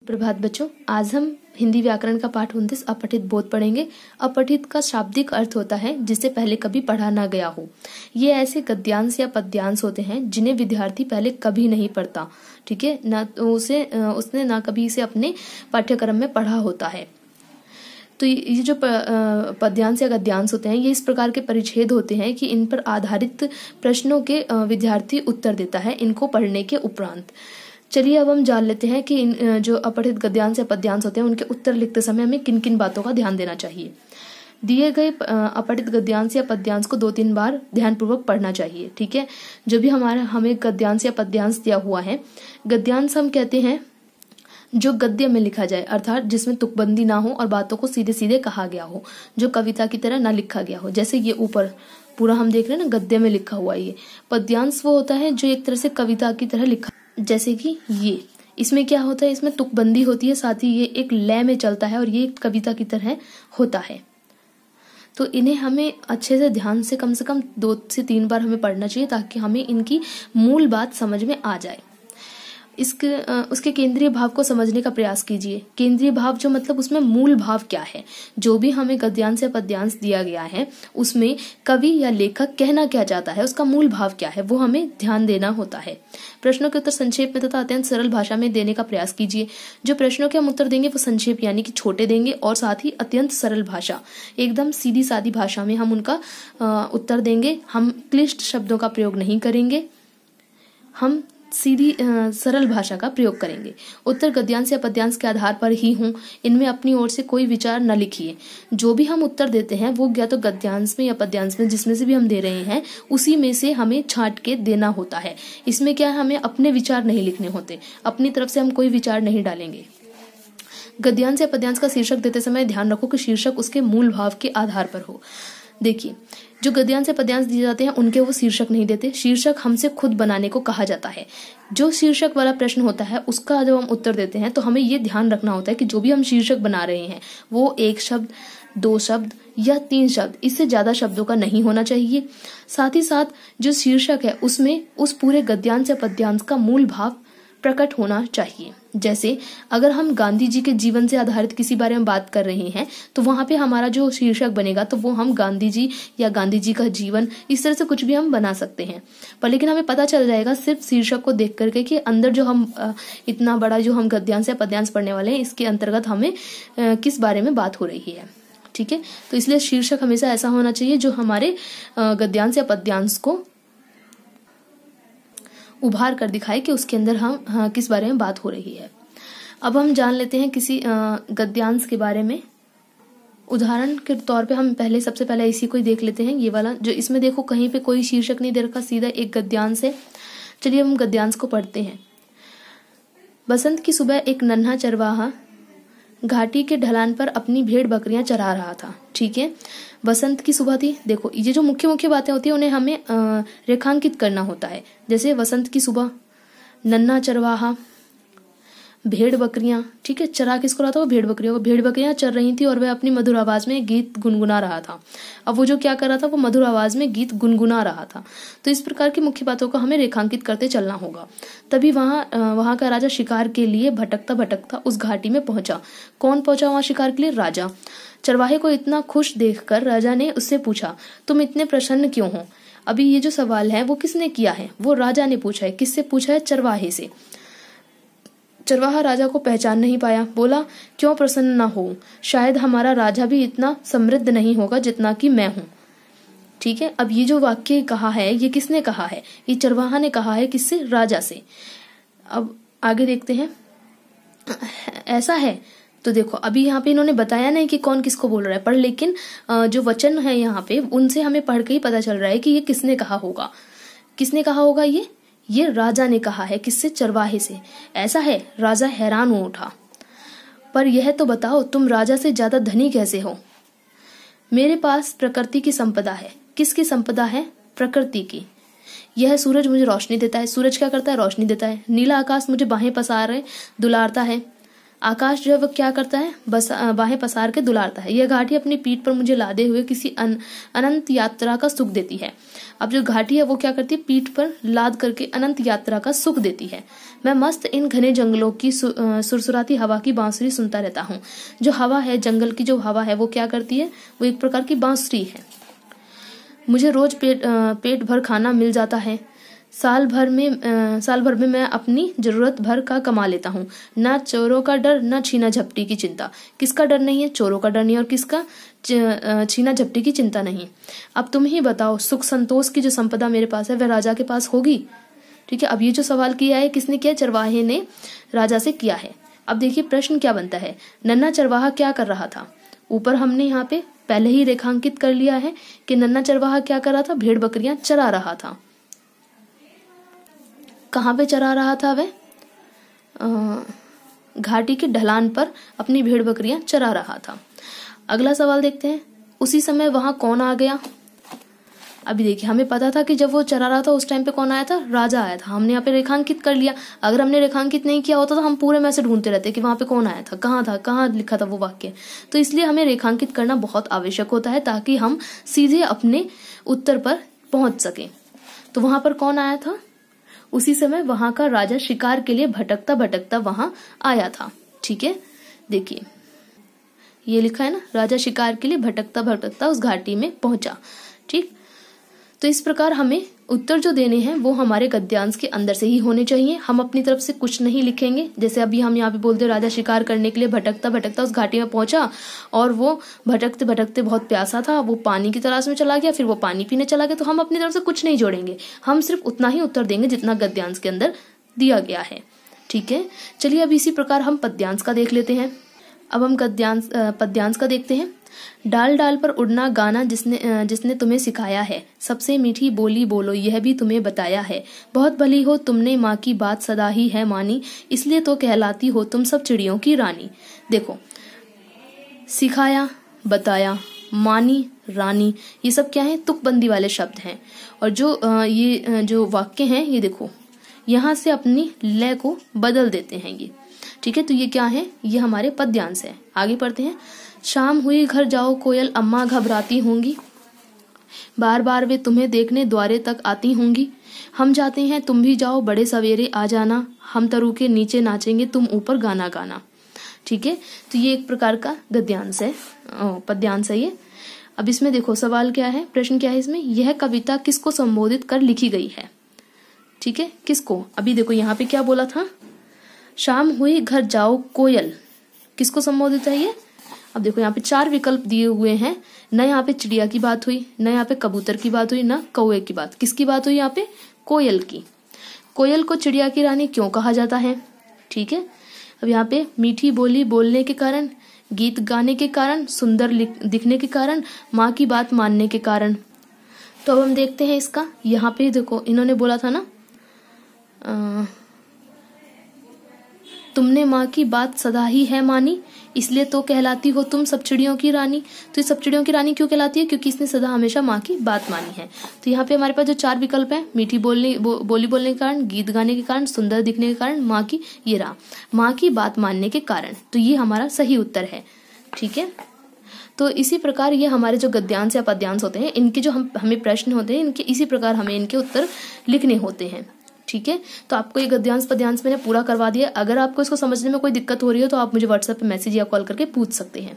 प्रभात बच्चों, आज हम हिंदी व्याकरण का पाठ 29 अपठित बोध पढ़ेंगे। अपठित का शाब्दिक अर्थ होता है जिसे पहले कभी पढ़ा ना गया हो। ये ऐसे गद्यांश या पद्यांश होते हैं जिन्हें विद्यार्थी पहले कभी नहीं पढ़ता, ठीक है ना, उसने ना कभी इसे अपने पाठ्यक्रम में पढ़ा होता है। तो ये जो पद्यांश या गद्यांश होते हैं, ये इस प्रकार के परिच्छेद होते हैं कि इन पर आधारित प्रश्नों के विद्यार्थी उत्तर देता है इनको पढ़ने के उपरांत। चलिए अब हम जान लेते हैं कि इन जो अपठित गद्यांश या पद्यांश होते हैं उनके उत्तर लिखते समय हमें किन किन बातों का ध्यान देना चाहिए। दिए गए अपठित गद्यांश या पद्यांश को 2-3 बार ध्यानपूर्वक पढ़ना चाहिए, ठीक है। जो भी हमें गद्यांश या पद्यांश दिया हुआ है, गद्यांश हम कहते हैं जो गद्य में लिखा जाए, अर्थात जिसमें तुकबंदी ना हो और बातों को सीधे सीधे कहा गया हो, जो कविता की तरह ना लिखा गया हो। जैसे ये ऊपर पूरा हम देख रहे हैं ना, गद्य में लिखा हुआ ये। पद्यांश वो होता है जो एक तरह से कविता की तरह लिखा, जैसे कि ये, इसमें क्या होता है, इसमें तुकबंदी होती है, साथ ही ये एक लय में चलता है और ये एक कविता की तरह होता है। तो इन्हें हमें अच्छे से ध्यान से कम 2 से 3 बार हमें पढ़ना चाहिए ताकि हमें इनकी मूल बात समझ में आ जाए। उसके केंद्रीय भाव को समझने का प्रयास कीजिए। केंद्रीय भाव जो मतलब उसमें मूल भाव क्या है। जो भी हमें गद्यांश या पद्यांश दिया गया है उसमें कवि या लेखक कहना क्या चाहता है, उसका मूल भाव क्या है, वो हमें ध्यान देना होता है। प्रश्नों के उत्तर संक्षेप में तथा अत्यंत सरल भाषा में देने का प्रयास कीजिए। जो प्रश्नों के हम उत्तर देंगे वो संक्षेप यानी कि छोटे देंगे और साथ ही अत्यंत सरल भाषा, एकदम सीधी सादी भाषा में हम उनका उत्तर देंगे। हम क्लिष्ट शब्दों का प्रयोग नहीं करेंगे, हम सीधी सरल भाषा का प्रयोग करेंगे। उत्तर गद्यांश या पद्यांश के आधार पर ही हों, इनमें अपनी ओर से कोई विचार न लिखिए। जो भी हम उत्तर देते हैं वो या तो गद्यांश में या पद्यांश में, जिसमें से भी हम दे रहे हैं उसी में से हमें छांट के देना होता है। इसमें क्या है, हमें अपने विचार नहीं लिखने होते, अपनी तरफ से हम कोई विचार नहीं डालेंगे। गद्यांश या पद्यांश का शीर्षक देते समय ध्यान रखो कि शीर्षक उसके मूल भाव के आधार पर हो। देखिए, जो गद्यांश या पद्यांश दिए जाते हैं उनके वो शीर्षक नहीं देते, शीर्षक हमसे खुद बनाने को कहा जाता है। जो शीर्षक वाला प्रश्न होता है उसका जब हम उत्तर देते हैं तो हमें ये ध्यान रखना होता है कि जो भी हम शीर्षक बना रहे हैं वो 1 शब्द, 2 शब्द या 3 शब्द, इससे ज्यादा शब्दों का नहीं होना चाहिए। साथ ही साथ जो शीर्षक है उसमें उस पूरे गद्यांश या पद्यांश का मूल भाव प्रकट होना चाहिए। जैसे अगर हम गांधी जी के जीवन से आधारित किसी बारे में बात कर रहे हैं तो वहां पे हमारा जो शीर्षक बनेगा तो वो हम गांधी जी या गांधी जी का जीवन, इस तरह से कुछ भी हम बना सकते हैं। पर लेकिन हमें पता चल जाएगा सिर्फ शीर्षक को देख करके कि अंदर जो हम इतना बड़ा जो हम गद्यांश या पद्यांश पढ़ने वाले हैं इसके अंतर्गत हमें किस बारे में बात हो रही है, ठीक है। तो इसलिए शीर्षक हमेशा ऐसा होना चाहिए जो हमारे गद्यांश या पद्यांश को उभार कर दिखाए कि उसके अंदर हम किस बारे में बात हो रही है। अब हम जान लेते हैं किसी गद्यांश के बारे में। उदाहरण के तौर पे हम सबसे पहले इसी को ही देख लेते हैं, ये वाला जो इसमें देखो कहीं पे कोई शीर्षक नहीं दे रखा, सीधा एक गद्यांश है। चलिए हम गद्यांश को पढ़ते हैं। बसंत की सुबह एक नन्हा चरवाहा घाटी के ढलान पर अपनी भेड़ बकरियां चरा रहा था, ठीक है। बसंत की सुबह थी। देखो ये जो मुख्य मुख्य बातें होती है उन्हें हमें रेखांकित करना होता है। जैसे बसंत की सुबह, नन्हा चरवाहा, भेड़ बकरियां, ठीक है। चरा किसको रहा था, वो भेड़ बकरियों को। भेड़ बकरियां चर रही थी और वह अपनी मधुर आवाज में गीत गुनगुना रहा था। अब वो जो क्या कर रहा था, वो मधुर आवाज में गीत गुनगुना रहा था। तो इस प्रकार की मुख्य बातों को हमें रेखांकित करते चलना होगा। तभी वहां का राजा शिकार के लिए भटकता भटकता उस घाटी में पहुंचा। कौन पहुंचा वहां शिकार के लिए? राजा। चरवाहे को इतना खुश देखकर राजा ने उससे पूछा, तुम इतने प्रसन्न क्यों हो? अभी ये जो सवाल है वो किसने किया है? वो राजा ने पूछा है। किससे पूछा है? चरवाहे से। चरवाहा राजा को पहचान नहीं पाया, बोला, क्यों प्रसन्न ना हो? शायद हमारा राजा भी इतना समृद्ध नहीं होगा जितना कि मैं हूं, ठीक है। अब ये जो वाक्य कहा है ये किसने कहा है? ये चरवाहा ने कहा है। किससे? राजा से। अब आगे देखते हैं। ऐसा है तो देखो अभी यहाँ पे इन्होंने बताया नहीं कि कौन किसको बोल रहा है, पर लेकिन जो वचन है यहाँ पे उनसे हमें पढ़ के ही पता चल रहा है कि ये किसने कहा होगा। किसने कहा होगा? ये राजा ने कहा है। किससे? चरवाहे से। ऐसा है। राजा हैरान हो उठा। पर यह तो बताओ तुम राजा से ज्यादा धनी कैसे हो? मेरे पास प्रकृति की संपदा है। किसकी संपदा है? प्रकृति की। यह सूरज मुझे रोशनी देता है। सूरज क्या करता है? रोशनी देता है। नीला आकाश मुझे बाहें पसारे दुलारता है। आकाश जो है वो क्या करता है, बस बाहें पसार के दुलारता है। यह घाटी अपनी पीठ पर मुझे लादे हुए किसी अनंत यात्रा का सुख देती है। अब जो घाटी है वो क्या करती है, पीठ पर लाद करके अनंत यात्रा का सुख देती है। मैं मस्त इन घने जंगलों की सुरसुराती हवा की बांसुरी सुनता रहता हूँ। जो हवा है, जंगल की जो हवा है वो क्या करती है, वो एक प्रकार की बांसुरी है। मुझे रोज पेट भर खाना मिल जाता है। साल भर में मैं अपनी जरूरत भर का कमा लेता हूँ। ना चोरों का डर, ना छीना झपटी की चिंता। किसका डर नहीं है, चोरों का डर नहीं और किसका छीना झपटी की चिंता नहीं। अब तुम ही बताओ, सुख संतोष की जो संपदा मेरे पास है वह राजा के पास होगी? ठीक है, अब ये जो सवाल किया है किसने किया, चरवाहे ने राजा से किया है। अब देखिए प्रश्न क्या बनता है, नन्हा चरवाहा क्या कर रहा था। ऊपर हमने यहाँ पे पहले ही रेखांकित कर लिया है कि नन्हा चरवाहा क्या कर रहा था, भेड़ बकरियां चरा रहा था। कहाँ पे चरा रहा था वह, घाटी के ढलान पर अपनी भेड़ बकरियां चरा रहा था। अगला सवाल देखते हैं, उसी समय वहां कौन आ गया। अभी देखिए हमें पता था कि जब वो चरा रहा था उस टाइम पे कौन आया था, राजा आया था। हमने यहाँ पे रेखांकित कर लिया। अगर हमने रेखांकित नहीं किया होता तो हम पूरे में से ढूंढते रहते कि वहां पे कौन आया था, कहाँ लिखा था वो वाक्य। तो इसलिए हमें रेखांकित करना बहुत आवश्यक होता है ताकि हम सीधे अपने उत्तर पर पहुंच सके। तो वहां पर कौन आया था, उसी समय वहां का राजा शिकार के लिए भटकता भटकता वहां आया था। ठीक है, देखिए ये लिखा है ना, राजा शिकार के लिए भटकता भटकता उस घाटी में पहुंचा। ठीक, तो इस प्रकार हमें उत्तर जो देने हैं वो हमारे गद्यांश के अंदर से ही होने चाहिए। हम अपनी तरफ से कुछ नहीं लिखेंगे। जैसे अभी हम यहाँ पे बोलते राजा शिकार करने के लिए भटकता भटकता उस घाटी में पहुंचा और वो भटकते भटकते बहुत प्यासा था, वो पानी की तलाश में चला गया, फिर वो पानी पीने चला गया। तो हम अपनी तरफ से कुछ नहीं जोड़ेंगे, हम सिर्फ उतना ही उत्तर देंगे जितना गद्यांश के अंदर दिया गया है। ठीक है, चलिए अब इसी प्रकार हम पद्यांश का देख लेते हैं। अब हम पद्यांश का देखते हैं। डाल डाल पर उड़ना गाना जिसने तुम्हें सिखाया है, सबसे मीठी बोली बोलो यह भी तुम्हें बताया है। बहुत भली हो तुमने माँ की बात सदा ही है मानी, इसलिए तो कहलाती हो तुम सब चिड़ियों की रानी। देखो, सिखाया, बताया, मानी, रानी, ये सब क्या है, तुकबंदी वाले शब्द हैं। और ये जो वाक्य हैं ये देखो यहाँ से अपनी लय को बदल देते हैं ये। ठीक है, तो ये क्या है, ये हमारे पद्यांश है। आगे पढ़ते हैं। शाम हुई घर जाओ कोयल अम्मा घबराती होंगी, बार बार वे तुम्हें देखने द्वारे तक आती होंगी। हम जाते हैं तुम भी जाओ बड़े सवेरे आ जाना, हम तरु के नीचे नाचेंगे तुम ऊपर गाना गाना। ठीक है, तो ये एक प्रकार का गद्यांश है, पद्यांश है ये। अब इसमें देखो सवाल क्या है, प्रश्न क्या है इसमें, यह कविता किसको संबोधित कर लिखी गई है। ठीक है, किसको, अभी देखो यहाँ पे क्या बोला था, शाम हुई घर जाओ कोयल, किसको संबोधित है ये। अब देखो यहाँ पे 4 विकल्प दिए हुए हैं, न यहाँ पे चिड़िया की बात हुई, न यहाँ पे कबूतर की बात हुई, न कौवे की बात, किसकी बात हुई यहाँ पे, कोयल की। कोयल को चिड़िया की रानी क्यों कहा जाता है। ठीक है, अब यहाँ पे मीठी बोली बोलने के कारण, गीत गाने के कारण, सुंदर दिखने के कारण, माँ की बात मानने के कारण। तो अब हम देखते हैं इसका, यहाँ पे देखो इन्होंने बोला था ना, तुमने माँ की बात सदा ही है मानी, इसलिए तो कहलाती हो तुम सब चिड़ियों की रानी। तो ये सब चिड़ियों की रानी क्यों कहलाती है, क्योंकि इसने सदा हमेशा माँ की बात मानी है। तो यहाँ पे हमारे पास जो 4 विकल्प हैं, मीठी बोली बोलने के कारण, गीत गाने के कारण, सुंदर दिखने के कारण, माँ की ये रहा, माँ की बात मानने के कारण। तो ये हमारा सही उत्तर है। ठीक है, तो इसी प्रकार ये हमारे जो गद्यांश या पद्यांश होते हैं, इनके जो हमें प्रश्न होते हैं, इनके इसी प्रकार हमें इनके उत्तर लिखने होते हैं। ठीक है, तो आपको ये गद्यांश पद्यांश मैंने पूरा करवा दिया। अगर आपको इसको समझने में कोई दिक्कत हो रही हो तो आप मुझे व्हाट्सएप पे मैसेज या कॉल करके पूछ सकते हैं।